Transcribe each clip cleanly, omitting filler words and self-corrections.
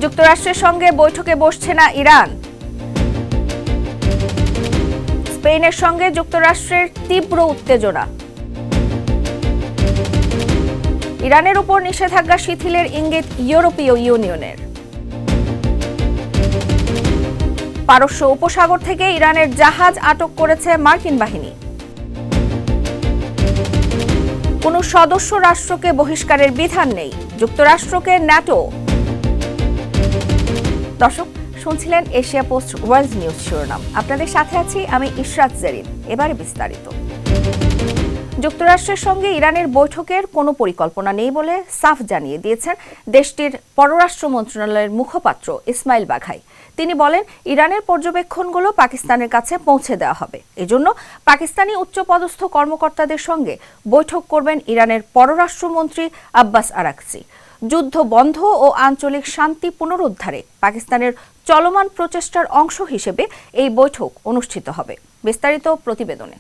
যুক্তরাষ্ট্রের সঙ্গে বৈঠকে বসছে না ইরান। স্পেনের সঙ্গে যুক্তরাষ্ট্রের তীব্র উত্তেজনা। ইরানের উপর নিষেধাজ্ঞা শিথিলের ইঙ্গিত ইউরোপীয় ইউনিয়নের। পারস্য উপসাগর থেকে ইরানের জাহাজ আটক করেছে মার্কিন বাহিনী। কোন সদস্য রাষ্ট্রকে বহিষ্কারের বিধান নেই, যুক্তরাষ্ট্রকে ন্যাটো। দর্শক, শুনছিলেন এশিয়া পোস্ট ওয়ার্ল্ড নিউজ শিরোনাম। আপনাদের সাথে আছি আমি ইশরাত জেরিন। এবারে বিস্তারিত। যুক্তরাষ্ট্রের সঙ্গে ইরানের বৈঠকের কোনো পরিকল্পনা নেই বলে সাফ জানিয়ে দিয়েছেন দেশটির পররাষ্ট্র মন্ত্রণালয়ের মুখপাত্র ইসমাইল বাঘাই। তিনি বলেন, ইরানের পর্যবেক্ষণগুলো পাকিস্তানের কাছে পৌঁছে দেওয়া হবে। এজন্য পাকিস্তানি উচ্চপদস্থ কর্মকর্তাদের সঙ্গে বৈঠক করবেন ইরানের পররাষ্ট্রমন্ত্রী আব্বাস আরাকচি। যুদ্ধ বন্ধ ও আঞ্চলিক শান্তি পুনরুদ্ধারে পাকিস্তানের চলমান প্রচেষ্টার অংশ হিসেবে এই বৈঠক অনুষ্ঠিত হবে। বিস্তারিত প্রতিবেদনে।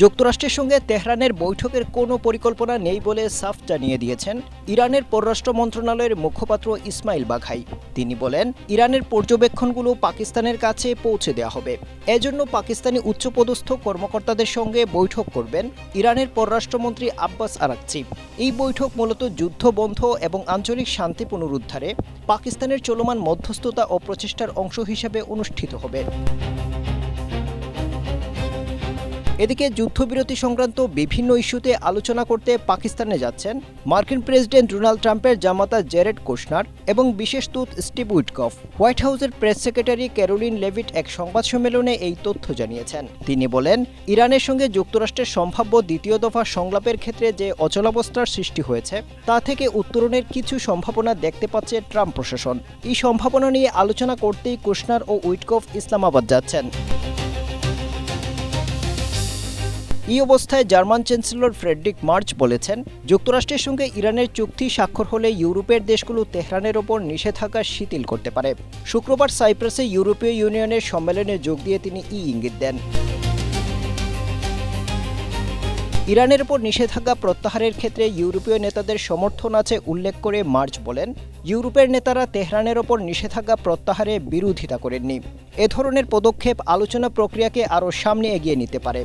যুক্তরাষ্ট্রের সঙ্গে তেহরানের বৈঠকের কোনো পরিকল্পনা নেই বলে সাফ জানিয়ে দিয়েছেন ইরানের পররাষ্ট্র মন্ত্রণালয়ের মুখপাত্র ইসমাইল বাঘাই। তিনি বলেন, ইরানের পর্যবেক্ষণগুলো পাকিস্তানের কাছে পৌঁছে দেওয়া হবে। এজন্য পাকিস্তানি উচ্চপদস্থ কর্মকর্তাদের সঙ্গে বৈঠক করবেন ইরানের পররাষ্ট্রমন্ত্রী আব্বাস আরাকচি। এই বৈঠক মূলত যুদ্ধ বন্ধ এবং আঞ্চলিক শান্তি পুনরুদ্ধারে পাকিস্তানের চলমান মধ্যস্থতা ও প্রচেষ্টার অংশ হিসেবে অনুষ্ঠিত হবে। এদিকে যুদ্ধবিরতি সংক্রান্ত বিভিন্ন ইস্যুতে আলোচনা করতে পাকিস্তানে যাচ্ছেন মার্কিন প্রেসিডেন্ট ডোনাল্ড ট্রাম্পের জামাতা জেরেড কুশনার এবং বিশেষ দূত স্টিভ উইটকফ। হোয়াইট হাউসের প্রেস সেক্রেটারি ক্যারোলিন লেভিট এক সংবাদ সম্মেলনে এই তথ্য জানিয়েছেন। তিনি বলেন, ইরানের সঙ্গে যুক্তরাষ্ট্রের সম্ভাব্য দ্বিতীয় দফা সংলাপের ক্ষেত্রে যে অচলাবস্থার সৃষ্টি হয়েছে তা থেকে উত্তরণের কিছু সম্ভাবনা দেখতে পাচ্ছে ট্রাম্প প্রশাসন। এই সম্ভাবনা নিয়ে আলোচনা করতেই কুশনার ও উইটকফ ইসলামাবাদ যাচ্ছেন। এই অবস্থায় জার্মান চ্যান্সেলর ফ্রেডরিক মার্চ বলেছেন, যুক্তরাষ্ট্রের সঙ্গে ইরানের চুক্তি স্বাক্ষর হলে ইউরোপের দেশগুলো তেহরানের ওপর নিষেধাজ্ঞা শিথিল করতে পারে। শুক্রবার সাইপ্রাসে ইউরোপীয় ইউনিয়নের সম্মেলনে যোগ দিয়ে তিনি এই ইঙ্গিত দেন। ইরানের ওপর নিষেধাজ্ঞা প্রত্যাহারের ক্ষেত্রে ইউরোপীয় নেতাদের সমর্থন আছে উল্লেখ করে মার্চ বলেন, ইউরোপের নেতারা তেহরানের ওপর নিষেধাজ্ঞা প্রত্যাহারে বিরোধিতা করেননি। এ ধরনের পদক্ষেপ আলোচনা প্রক্রিয়াকে আরও সামনে এগিয়ে নিতে পারে।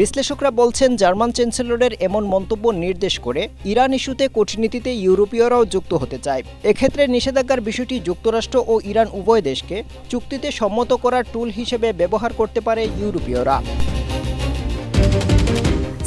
বিশ্লেষকরা বলছেন, জার্মান চ্যান্সেলরের এমন মন্তব্য নির্দেশ করে ইরান ইস্যুতে কূটনীতিতে ইউরোপীয়রাও যুক্ত হতে চায়। এক্ষেত্রে নিষেধাজ্ঞার বিষয়টি যুক্তরাষ্ট্র ও ইরান উভয় দেশকে চুক্তিতে সম্মত করার টুল হিসেবে ব্যবহার করতে পারে ইউরোপীয়রা।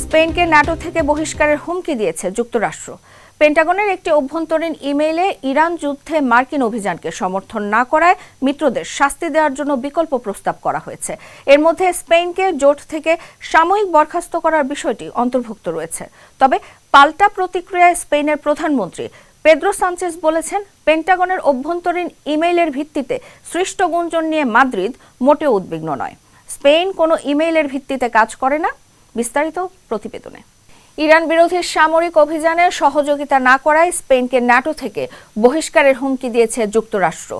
স্পেনকে ন্যাটো থেকে বহিষ্কারের হুমকি দিয়েছে যুক্তরাষ্ট্র। পেন্টাগনের একটি অভ্যন্তরীণ ইমেইলে ইরান যুদ্ধে মার্কিন অভিযানকে সমর্থন না করায় মিত্রদের শাস্তি দেওয়ার জন্য বিকল্প প্রস্তাব করা হয়েছে। এর মধ্যে স্পেনকে জোট থেকে সাময়িক বরখাস্ত করার বিষয়টি অন্তর্ভুক্ত রয়েছে। তবে পাল্টা প্রতিক্রিয়ায় স্পেনের প্রধানমন্ত্রী পেদ্রো সানচেজ বলেছেন, পেন্টাগনের অভ্যন্তরীণ ইমেইলের ভিত্তিতে সৃষ্ট গুঞ্জন নিয়ে মাদ্রিদ মোটেও উদ্বিগ্ন নয়। স্পেন কোনো ইমেইলের ভিত্তিতে কাজ করে না। বিস্তারিত প্রতিবেদনে। ইরান বিরোধী সামরিক অভিযানে সহযোগিতা না করায় স্পেনকে ন্যাটো থেকে বহিষ্কারের হুমকি দিয়েছে যুক্তরাষ্ট্র।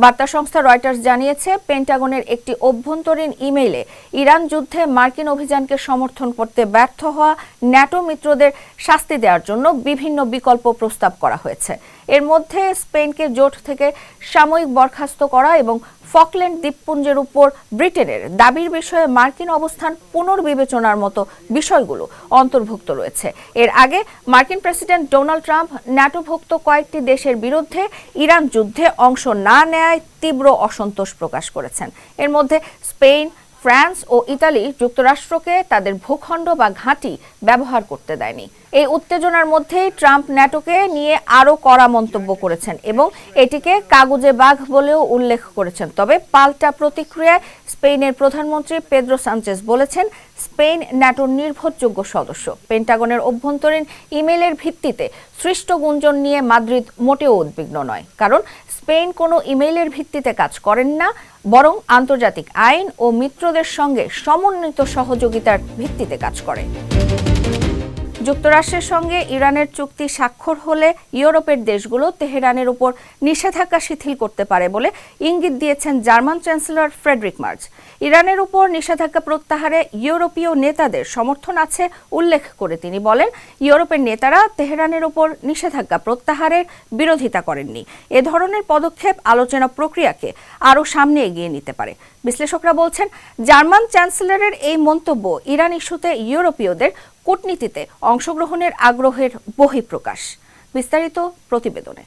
বার্তা সংস্থা রয়টার্স জানিয়েছে, পেন্টাগনের একটি অভ্যন্তরীণ ইমেইলে ইরান যুদ্ধে মার্কিন অভিযানকে সমর্থন করতে ব্যর্থ হওয়া ন্যাটো মিত্রদের শাস্তি দেওয়ার জন্য বিভিন্ন বিকল্প প্রস্তাব করা হয়েছে। এর মধ্যে স্পেনকে জোট থেকে সাময়িক বরখাস্ত করা এবং ফকল্যান্ড দ্বীপপুঞ্জের উপর ব্রিটেনের দাবির বিষয়ে মার্কিন অবস্থান পুনর্বিবেচনার মতো বিষয়গুলো অন্তর্ভুক্ত রয়েছে। এর আগে মার্কিন প্রেসিডেন্ট ডোনাল্ড ট্রাম্প ন্যাটোভুক্ত কয়েকটি দেশের বিরুদ্ধে ইরান যুদ্ধে অংশ না নেয়ায় তীব্র অসন্তোষ প্রকাশ করেছেন। এর মধ্যে স্পেন, ফ্রান্স ও ইতালি যুক্তরাষ্ট্রকে তাদের ভূখণ্ড বা ঘাঁটি ব্যবহার করতে দেয়নি। এই উত্তেজনার মধ্যেই ট্রাম্প ন্যাটোকে নিয়ে আরও কড়া মন্তব্য করেছেন এবং এটিকে কাগুজে বাঘ বলেও উল্লেখ করেছেন। তবে পাল্টা প্রতিক্রিয়ায় স্পেনের প্রধানমন্ত্রী পেদ্রো সানচেজ বলেছেন, স্পেন ন্যাটোর নির্ভরযোগ্য সদস্য। পেন্টাগনের অভ্যন্তরীণ ইমেইলের ভিত্তিতে সৃষ্ট গুঞ্জন নিয়ে মাদ্রিদ মোটেও উদ্বিগ্ন নয়, কারণ স্পেন কোনো ইমেইলের ভিত্তিতে কাজ করেন না, বরং আন্তর্জাতিক আইন ও মিত্রদের সঙ্গে সমন্বিত সহযোগিতার ভিত্তিতে কাজ করে। যুক্তরাষ্ট্রের সঙ্গে ইরানের চুক্তি স্বাক্ষর হলে ইউরোপের দেশগুলো তেহরানের উপর নিষেধাজ্ঞা শিথিল করতে পারে বলে ইঙ্গিত দিয়েছেন জার্মান চ্যান্সেলর ফ্রেডরিক মার্জ। ইরানের উপর নিষেধাজ্ঞা প্রত্যাহারে ইউরোপীয় নেতাদের সমর্থন আছে উল্লেখ করে তিনি বলেন, ইউরোপের নেতারা তেহরানের উপর নিষেধাজ্ঞা প্রত্যাহারের বিরোধিতা করেননি। এ ধরনের পদক্ষেপ আলোচনা প্রক্রিয়াকে আরও সামনে এগিয়ে নিতে পারে। বিশ্লেষকরা বলছেন, জার্মান চ্যান্সেলরের এই মন্তব্য ইরান ইস্যুতে ইউরোপীয়দের কূটনীতিতে অংশগ্রহণের আগ্রহের বহিঃপ্রকাশ। বিস্তারিত প্রতিবেদনে।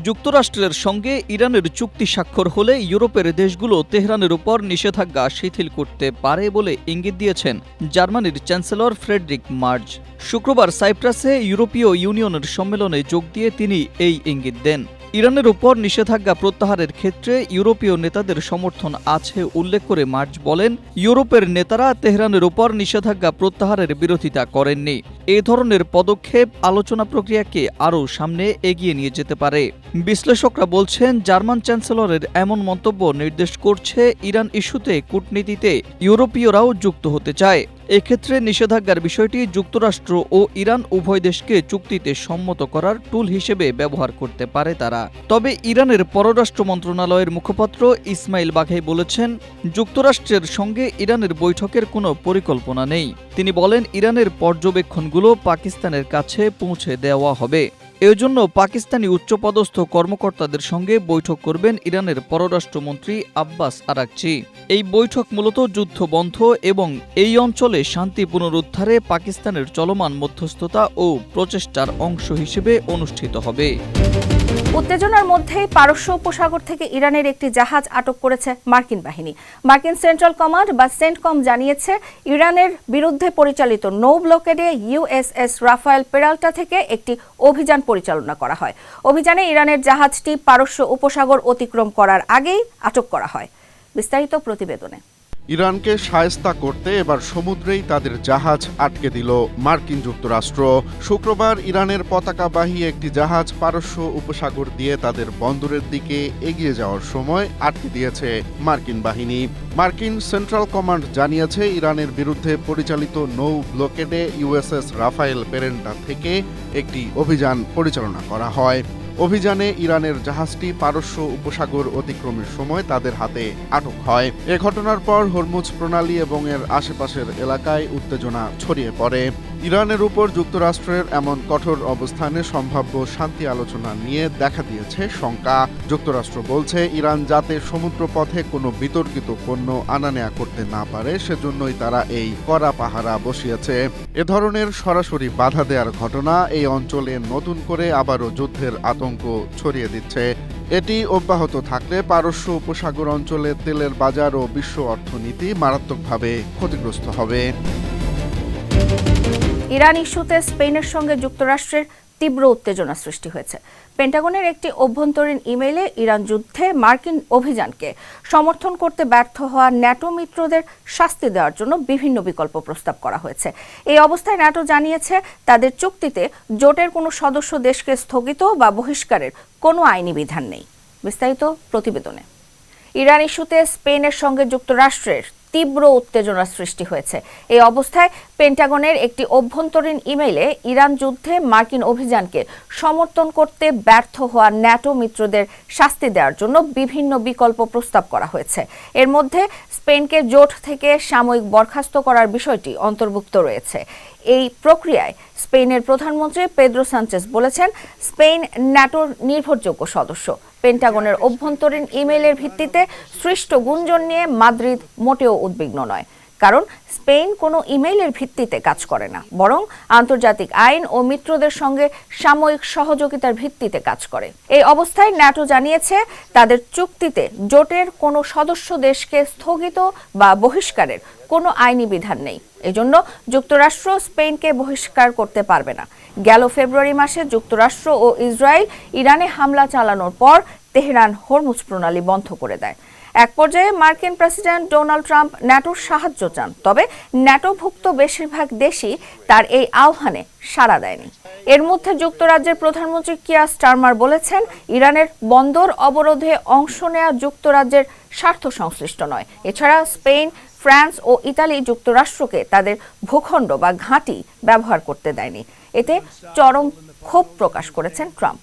যুক্তরাষ্ট্রের সঙ্গে ইরানের চুক্তি স্বাক্ষর হলে ইউরোপের দেশগুলো তেহরানের উপর নিষেধাজ্ঞা শিথিল করতে পারে বলে ইঙ্গিত দিয়েছেন জার্মানির চ্যান্সেলর ফ্রেডরিক মার্জ। শুক্রবার সাইপ্রাসে ইউরোপীয় ইউনিয়নের সম্মেলনে যোগ দিয়ে তিনি এই ইঙ্গিত দেন। ইরানের উপর নিষেধাজ্ঞা প্রত্যাহারের ক্ষেত্রে ইউরোপীয় নেতাদের সমর্থন আছে উল্লেখ করে মার্জ বলেন, ইউরোপের নেতারা তেহরানের উপর নিষেধাজ্ঞা প্রত্যাহারের বিরোধিতা করেননি। এ ধরনের পদক্ষেপ আলোচনা প্রক্রিয়াকে আরও সামনে এগিয়ে নিয়ে যেতে পারে। বিশ্লেষকরা বলছেন, জার্মান চ্যান্সেলরের এমন মন্তব্য নির্দেশ করছে ইরান ইস্যুতে কূটনীতিতে ইউরোপীয়রাও যুক্ত হতে চায়। এক্ষেত্রে নিষেধাজ্ঞার বিষয়টি যুক্তরাষ্ট্র ও ইরান উভয় দেশকে চুক্তিতে সম্মত করার টুল হিসেবে ব্যবহার করতে পারে তারা। তবে ইরানের পররাষ্ট্র মন্ত্রণালয়ের মুখপাত্র ইসমাইল বাঘাই বলেছেন, যুক্তরাষ্ট্রের সঙ্গে ইরানের বৈঠকের কোনো পরিকল্পনা নেই। তিনি বলেন, ইরানের পর্যবেক্ষণগুলো পাকিস্তানের কাছে পৌঁছে দেওয়া হবে। এজন্য পাকিস্তানি উচ্চপদস্থ কর্মকর্তাদের সঙ্গে বৈঠক করবেন ইরানের পররাষ্ট্রমন্ত্রী আব্বাস আরাকচি। এই বৈঠক মূলত যুদ্ধ বন্ধ এবং এই অঞ্চলে শান্তি পুনরুদ্ধারে পাকিস্তানের চলমান মধ্যস্থতা ও প্রচেষ্টার অংশ হিসেবে অনুষ্ঠিত হবে। উত্তেজনার মধ্যেই পারস্য উপসাগর থেকে ইরানের একটি জাহাজ আটক করেছে মার্কিন বাহিনী। মার্কিন সেন্ট্রাল কমান্ড বা সেন্টকম জানিয়েছে, ইরানের বিরুদ্ধে পরিচালিত নৌ ব্লকেডে ইউএসএস রাফায়েল পেরাল্টা থেকে একটি অভিযান পরিচালনা করা হয়। অভিযানে ইরানের জাহাজটি পারস্য উপসাগর অতিক্রম করার আগেই আটক করা হয়। বিস্তারিত প্রতিবেদনে। ইরানকে শায়েস্তা করতে এবার সমুদ্রেই তাদের জাহাজ আটকে দিল মার্কিন যুক্তরাষ্ট্র। শুক্রবার ইরানের পতাকাবাহী একটি জাহাজ পারস্য উপসাগর দিয়ে তাদের বন্দরের দিকে এগিয়ে যাওয়ার সময় আটকে দিয়েছে মার্কিন বাহিনী। মার্কিন সেন্ট্রাল কমান্ড জানিয়েছে, ইরানের বিরুদ্ধে পরিচালিত নৌ ব্লকেডে ইউএসএস রাফায়েল পেরেন্টা থেকে একটি অভিযান পরিচালনা করা হয়। অভিযানে ইরানের জাহাজটি পারস্য উপসাগর অতিক্রমের সময় তাদের হাতে আটক হয়। এ ঘটনার পর হরমুজ প্রণালী এবং এর আশেপাশের এলাকায় উত্তেজনা ছড়িয়ে পড়ে। ইরানের উপর যুক্তরাষ্ট্রের এমন কঠোর অবস্থানে সম্ভাব্য শান্তি আলোচনা নিয়ে দেখা দিয়েছে শঙ্কা। যুক্তরাষ্ট্র বলছে, ইরান যাতে সমুদ্রপথে কোনো বিতর্কিত পণ্য আনা নেয়া করতে না পারে সেজন্যই তারা এই কড়া পাহারা বসিয়েছে। এ ধরনের সরাসরি বাধা দেওয়ার ঘটনা এই অঞ্চলে নতুন করে আবারও যুদ্ধের আতঙ্ক ছড়িয়ে দিচ্ছে। এটি অব্যাহত থাকলে পারস্য উপসাগর অঞ্চলে তেলের বাজার ও বিশ্ব অর্থনীতি মারাত্মকভাবে ক্ষতিগ্রস্ত হবে। ইরান ইস্যুতে স্পেনের সঙ্গে যুক্তরাষ্ট্রের তীব্র উত্তেজনা সৃষ্টি হয়েছে। পেন্টাগনের একটি অভ্যন্তরীণ ইমেইলে ইরান যুদ্ধে মার্কিন অভিযানকে সমর্থন করতে ব্যর্থ হওয়া ন্যাটো মিত্রদের শাস্তি দেওয়ার জন্য বিভিন্ন বিকল্প প্রস্তাব করা হয়েছে। এই অবস্থায় ন্যাটো জানিয়েছে, তাদের চুক্তিতে জোটের কোনো সদস্য দেশকে স্থগিত বা বহিষ্কারের কোনো আইনি বিধান নেই। বিস্তারিত প্রতিবেদনে। ইরান ইস্যুতে স্পেনের সঙ্গে যুক্তরাষ্ট্রের তীব্র উত্তেজনা সৃষ্টি হয়েছে। এই অবস্থায় পেন্টাগনের একটি অভ্যন্তরীণ ইমেইলে ইরান যুদ্ধে মার্কিন অভিযানকে সমর্থন করতে ব্যর্থ হওয়া ন্যাটো মিত্রদের শাস্তি দেওয়ার জন্য বিভিন্ন বিকল্প প্রস্তাব করা হয়েছে। এর মধ্যে স্পেনকে জোট থেকে সাময়িক বরখাস্ত করার বিষয়টি অন্তর্ভুক্ত রয়েছে। এই প্রক্রিয়ায় স্পেনের প্রধানমন্ত্রী পেদ্রো সানচেজ বলেছেন, স্পেন ন্যাটোর নির্ভরযোগ্য সদস্য। পেন্টাগনের অভ্যন্তরীণ ইমেইলের ভিত্তিতে সৃষ্ট গুঞ্জন নিয়ে মাদ্রিদ মোটেও উদ্বিগ্ন নয়, কারণ স্পেন কোনো ইমেইলের ভিত্তিতে কাজ করে না, বরং আন্তর্জাতিক আইন ও মিত্রদের সঙ্গে সাময়িক সহযোগিতার ভিত্তিতে কাজ করে। এই অবস্থায় ন্যাটো জানিয়েছে, তাদের চুক্তিতে জোটের কোনো সদস্য দেশকে স্থগিত বা বহিষ্কারের কোনো আইনি বিধান নেই। এজন্য যুক্তরাষ্ট্র স্পেনকে বহিষ্কার করতে পারবে না। গেল ফেব্রুয়ারি মাসে যুক্তরাষ্ট্র ও ইসরায়েল ইরানে হামলা চালানোর পর তেহরান হরমুজ প্রণালী বন্ধ করে দেয়। এক পর্যায়ে মার্কিন প্রেসিডেন্ট ডোনাল্ড ট্রাম্প ন্যাটোর সাহায্য চান, তবে ন্যাটোভুক্ত বেশিরভাগ দেশই তার এই আহ্বানে সাড়া দেয়নি। এর মধ্যে যুক্তরাজ্যের প্রধানমন্ত্রী কিয়ার স্টারমার বলেছেন, ইরানের বন্দর অবরোধে অংশ নেওয়া যুক্তরাজ্যের স্বার্থ সংশ্লিষ্ট নয়। এছাড়া স্পেন, ফ্রান্স ও ইতালি যুক্তরাষ্ট্রকে তাদের ভূখণ্ড বা ঘাঁটি ব্যবহার করতে দেয়নি। এতে চরম ক্ষোভ প্রকাশ করেছেন ট্রাম্প।